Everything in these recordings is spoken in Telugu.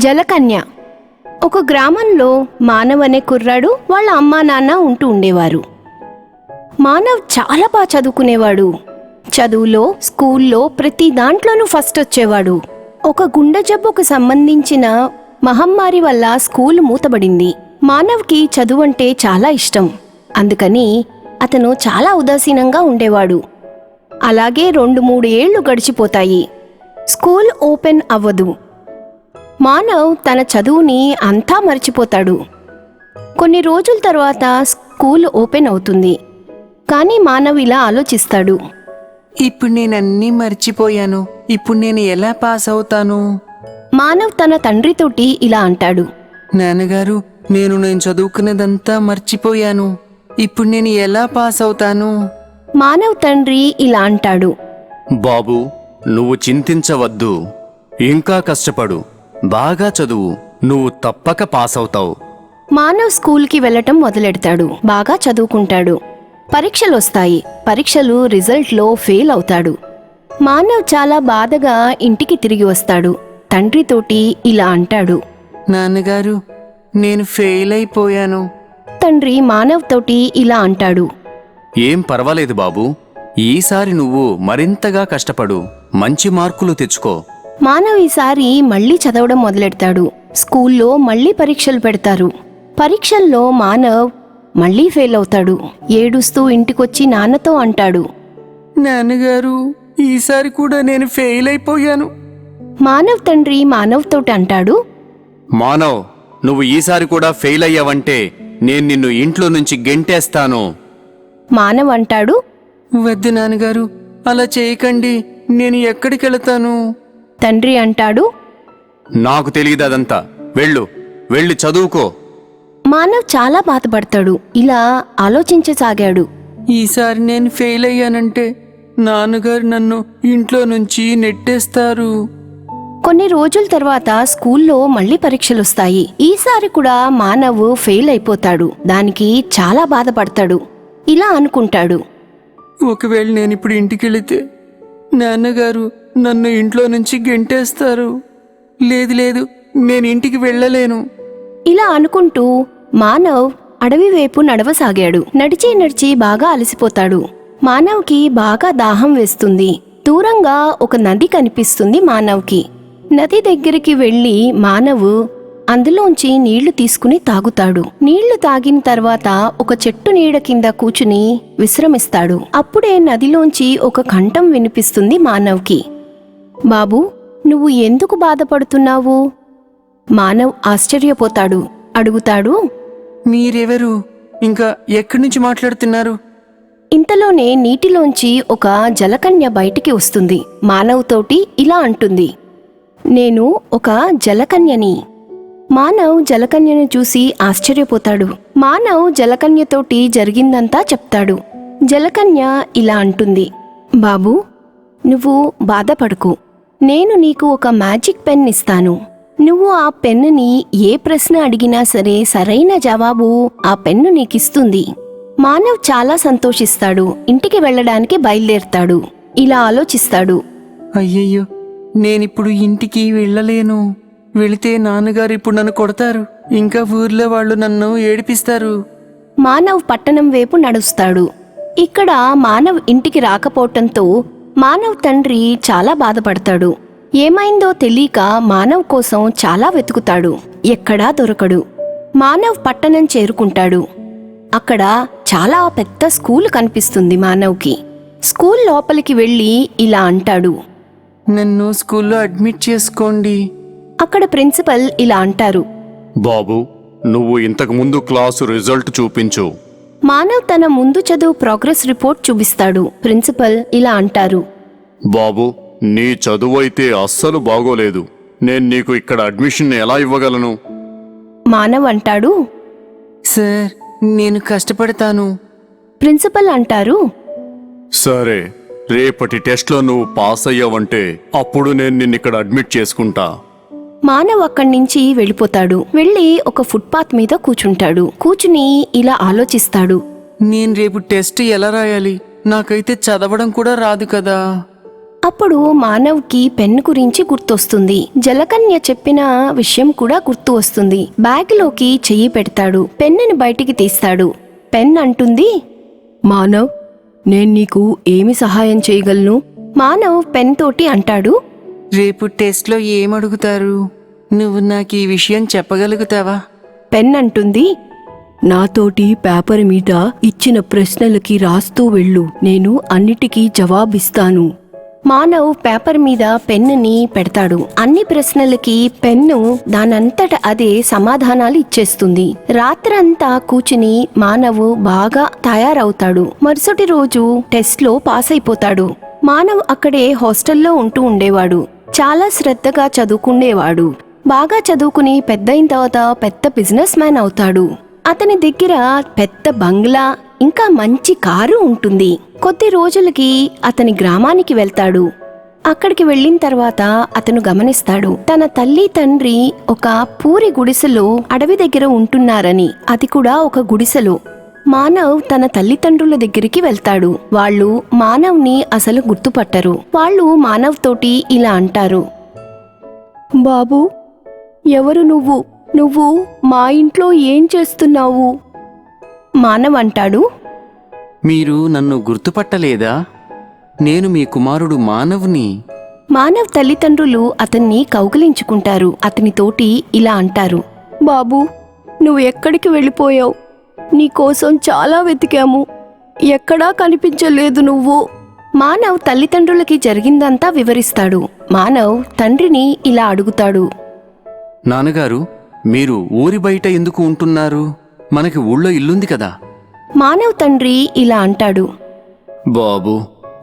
జలకన్య. ఒక గ్రామంలో మానవ్ అనే కుర్రాడు వాళ్ళ అమ్మా నాన్న ఉంటూ ఉండేవారు. మానవ్ చాలా బాగా చదువుకునేవాడు. చదువులో, స్కూల్లో ప్రతి దాంట్లోనూ ఫస్ట్ వచ్చేవాడు. ఒక గుండె జబ్బుకు సంబంధించిన మహమ్మారి వల్ల స్కూల్ మూతబడింది. మానవ్కి చదువు అంటే చాలా ఇష్టం. అందుకని అతను చాలా ఉదాసీనంగా ఉండేవాడు. అలాగే 2-3 ఏళ్లు గడిచిపోతాయి. స్కూల్ ఓపెన్ అవ్వదు. మానవ్ తన చదువుని అంతా మర్చిపోతాడు. కొన్ని రోజుల తర్వాత స్కూల్ ఓపెన్ అవుతుంది. కానీ మానవ్ ఇలా ఆలోచిస్తాడు. ఇప్పుడు నేనన్నీ మర్చిపోయాను. ఇప్పుడు నేను ఎలా పాస్ అవుతాను? మానవ్ తన తండ్రితోటి ఇలా అంటాడు. నాన్నగారు, నేను చదువుకున్నదంతా మర్చిపోయాను. ఇప్పుడు నేను ఎలా పాస్ అవుతాను? మానవ్ తండ్రి ఇలా అంటాడు. బాబూ, నువ్వు చింతించవద్దు. ఇంకా కష్టపడు, బాగా చదువు, నువ్వు తప్పక పాస్ అవుతావు. మానవ్ స్కూల్కి వెళ్ళటం మొదలెడతాడు. బాగా చదువుకుంటాడు. పరీక్షలొస్తాయి. పరీక్షలు రిజల్ట్లో ఫెయిల్ అవుతాడు. మానవ్ చాలా బాధగా ఇంటికి తిరిగి వస్తాడు. తండ్రితోటి ఇలా అంటాడు. నాన్నగారు, నేను ఫెయిల్ అయిపోయాను. తండ్రి మానవ్ తోటి ఇలా అంటాడు. ఏం పర్వాలేదు బాబూ, ఈసారి నువ్వు మరింతగా కష్టపడు, మంచి మార్కులు తెచ్చుకో. మానవ్ ఈసారి మళ్లీ చదవడం మొదలెడతాడు. స్కూల్లో మళ్లీ పరీక్షలు పెడతారు. పరీక్షల్లో మానవ్ మళ్లీ ఫెయిల్ అవుతాడు. ఏడుస్తూ ఇంటికొచ్చి నాన్నతో అంటాడు. నాన్నగారు, ఈసారి కూడా నేను ఫెయిల్ అయిపోయాను. మానవ్ తండ్రి మానవ్ తోటి అంటాడు. మానవ్, నువ్వు ఈసారి కూడా ఫెయిల్ అయ్యావంటే నేను నిన్ను ఇంట్లో నుంచి గెంటేస్తాను. మానవ్ అంటాడు. వద్దు నాన్నగారు, అలా చేయకండి. నేను ఎక్కడికి వెళతాను? తండ్రి అంటాడు. నాకు తెలియదు అదంతా. వెళ్ళి చదువుకో. మానవ్ చాలా బాధపడతాడు. ఇలా ఆలోచించసాగాడు. ఈసారి నేను ఫెయిల్ అయ్యానంటే నాన్నగారు నన్ను ఇంట్లో నుంచి నెట్టేస్తారు. కొన్ని రోజుల తర్వాత స్కూల్లో మళ్లీ పరీక్షలొస్తాయి. ఈసారి కూడా మానవ్ ఫెయిల్ అయిపోతాడు. దానికి చాలా బాధపడతాడు. ఇలా అనుకుంటాడు. ఒకవేళ నేనిప్పుడు ఇంటికి వెళితే నాన్నగారు నన్ను ఇంట్లో నుంచి గెంటేస్తారు. లేదు, నేను ఇంటికి వెళ్ళలేను. ఇలా అనుకుంటూ మానవ్ అడవి వైపు నడవసాగాడు. నడిచి బాగా అలసిపోతాడు. మానవ్కి బాగా దాహం వేస్తుంది. దూరంగా ఒక నది కనిపిస్తుంది మానవ్కి. నది దగ్గరికి వెళ్లి మానవ్ అందులోంచి నీళ్లు తీసుకుని తాగుతాడు. నీళ్లు తాగిన తర్వాత ఒక చెట్టు నీడ కింద కూచుని విశ్రమిస్తాడు. అప్పుడే నదిలోంచి ఒక కంఠం వినిపిస్తుంది మానవ్కి. బాబూ, నువ్వు ఎందుకు బాధపడుతున్నావు? మానవ్ ఆశ్చర్యపోతాడు. అడుగుతాడు. మీరెవరు? ఇంకా ఎక్కడి నుంచి మాట్లాడుతున్నారు? ఇంతలోనే నీటిలోంచి ఒక జలకన్య బయటికి వస్తుంది. మానవ్ తోటి ఇలా అంటుంది. నేను ఒక జలకన్యని. మానవ్ జలకన్యను చూసి ఆశ్చర్యపోతాడు. మానవ్ జలకన్యతోటి జరిగిందంతా చెప్తాడు. జలకన్య ఇలా అంటుంది. బాబూ, నువ్వు బాధపడకు. నేను నీకు ఒక మ్యాజిక్ పెన్ ఇస్తాను. నువ్వు ఆ పెన్నుని ఏ ప్రశ్న అడిగినా సరే సరైన జవాబు ఆ పెన్ను నీకిస్తుంది. మానవ్ చాలా సంతోషిస్తాడు. ఇంటికి వెళ్ళడానికి బయలుదేరతాడు. ఇలా ఆలోచిస్తాడు. అయ్యయ్యో, నేనిప్పుడు ఇంటికి వెళ్ళలేను. వెళితే నాన్నగారు ఇప్పుడు నన్ను కొడతారు. ఇంకా ఊర్లో వాళ్ళు నన్ను ఏడిపిస్తారు. మానవ్ పట్టణం వైపు నడుస్తాడు. ఇక్కడ మానవ్ ఇంటికి రాకపోవటంతో మానవ్ తండ్రి చాలా బాధపడతాడు. ఏమైందో తెలియక మానవ్ కోసం చాలా వెతుకుతాడు. ఎక్కడా దొరకడు. మానవ్ పట్టణం చేరుకుంటాడు. అక్కడ చాలా పెద్ద స్కూల్ కనిపిస్తుంది మానవ్కి. స్కూల్ లోపలికి వెళ్ళి ఇలా అంటాడు. నన్ను స్కూల్లో అడ్మిట్ చేసుకోండి. అక్కడ ప్రిన్సిపల్ ఇలా అంటారు. బాబూ, నువ్వు ఇంతకు ముందు క్లాసు రిజల్ట్ చూపించు. మానవ్ తన ముందు చదువు ప్రోగ్రెస్ రిపోర్ట్ చూపిస్తాడు. ప్రిన్సిపల్ ఇలా అంటారు. బాబూ, నీ చదువు అయితే అస్సలు బాగోలేదు. నేను నీకు ఇక్కడ అడ్మిషన్ ఎలా ఇవ్వగలను? మానవ్ అంటాడు. సార్, నేను కష్టపడతాను. ప్రిన్సిపల్ అంటారు. సరే, రేపటి టెస్ట్లో నువ్వు పాస్ అయ్యావంటే అప్పుడు నేను నిన్నిక్కడ అడ్మిట్ చేసుకుంటా. మానవ్ అక్కడి నుంచి వెళ్ళిపోతాడు. వెళ్ళి ఒక ఫుట్పాత్ మీద కూర్చుంటాడు. కూర్చుని ఇలా ఆలోచిస్తాడు. నేను రేపు టెస్ట్ ఎలా రాయాలి? నాకైతే చదవడం కూడా రాదు కదా. అప్పుడు మానవ్కి పెన్ను గురించి గుర్తొస్తుంది. జలకన్య చెప్పిన విషయం కూడా గుర్తు వస్తుంది. బ్యాగ్లోకి చెయ్యి పెడతాడు. పెన్నుని బయటికి తీస్తాడు. పెన్ అంటుంది, మానవ్, నేను నీకు ఏమి సహాయం చేయగలను? మానవ్ పెన్ తోటి అంటాడు, రేపు టెస్ట్లో ఏమడుగుతారు? నువ్వు నాకు ఈ విషయం చెప్పగలుగుతావా? పెన్ అంటుంది, నాతోటి పేపర్ మీద ఇచ్చిన ప్రశ్నలకి రాస్తూ వెళ్ళు. నేను అన్నిటికీ జవాబిస్తాను. మానవ్ పేపర్ మీద పెన్నుని పెడతాడు. అన్ని ప్రశ్నలకి పెన్ను దానంతట అదే సమాధానాలు ఇచ్చేస్తుంది. రాత్రంతా కూర్చుని మానవ్ బాగా తయారవుతాడు. మరుసటి రోజు టెస్ట్లో పాస్ అయిపోతాడు. మానవ్ అక్కడే హాస్టల్లో ఉంటూ ఉండేవాడు. చాలా శ్రద్ధగా చదువుకునేవాడు. బాగా చదువుకుని పెద్దయిన తర్వాత పెద్ద బిజినెస్ మ్యాన్ అవుతాడు. అతని దగ్గర పెద్ద బంగ్లా ఇంకా మంచి కారు ఉంటుంది. కొద్ది రోజులకి అతని గ్రామానికి వెళ్తాడు. అక్కడికి వెళ్ళిన తర్వాత అతను గమనిస్తాడు, తన తల్లి తండ్రి ఒక పూరి గుడిసెలో అడవి దగ్గర ఉంటున్నారని. అది కూడా ఒక గుడిసెలో. మానవ్ తన తల్లిదండ్రుల దగ్గరికి వెళ్తాడు. వాళ్ళు మానవ్ని అసలు గుర్తుపట్టరు. వాళ్ళు మానవ్ తోటి ఇలా అంటారు, బాబు, ఎవరు నువ్వు? నువ్వు మా ఇంట్లో ఏం చేస్తున్నావు? మానవ్ అంటాడు, మీరు నన్ను గుర్తుపట్టలేదా? నేను మీ కుమారుడు మానవ్ని. మానవ్ తల్లిదండ్రులు అతన్ని కౌగిలించుకుంటారు. అతనితోటి ఇలా అంటారు, బాబు, నువ్వు ఎక్కడికి వెళ్ళిపోయావు? నీకోసం చాలా వెతికాము. ఎక్కడా కనిపించలేదు నువ్వు. మానవ్ తల్లిదండ్రులకి జరిగిందంతా వివరిస్తాడు. మానవ్ తండ్రిని ఇలా అడుగుతాడు, నాన్నగారు, మీరు ఊరి బయట ఎందుకు ఉంటున్నారు? మనకి ఊళ్ళో ఇల్లుంది కదా. మానవ్ తండ్రి ఇలా అంటాడు, బాబు,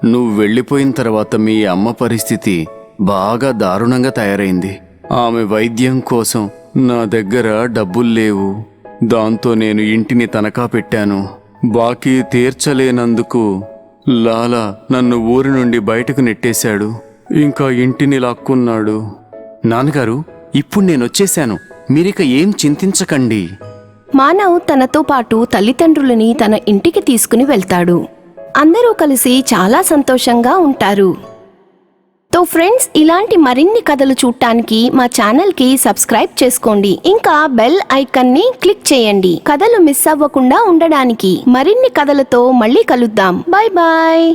నువ్వు వెళ్ళిపోయిన తర్వాత మీ అమ్మ పరిస్థితి బాగా దారుణంగా తయారైంది. ఆమె వైద్యం కోసం నా దగ్గర డబ్బులు లేవు. దాంతో నేను ఇంటిని తనఖా పెట్టాను. బాకీ తీర్చలేనందుకు లాలా నన్ను ఊరి నుండి బయటకు నెట్టేశాడు. ఇంకా ఇంటిని లాక్కున్నాడు. నాన్నగారు, ఇప్పుడు నేనొచ్చేశాను. మీరిక ఏం చింతించకండి. మానవ్ తనతో పాటు తల్లిదండ్రులని తన ఇంటికి తీసుకుని వెళ్తాడు. అందరూ కలిసి చాలా సంతోషంగా ఉంటారు. తో ఫ్రెండ్స్, ఇలాంటి మరిన్ని కథలు చూడటానికి మా ఛానల్కి సబ్స్క్రైబ్ చేసుకోండి. ఇంకా బెల్ ఐకాన్ని క్లిక్ చేయండి. కథలు మిస్ అవ్వకుండా ఉండడానికి. మరిన్ని కథలతో మళ్ళీ కలుద్దాం. Bye bye.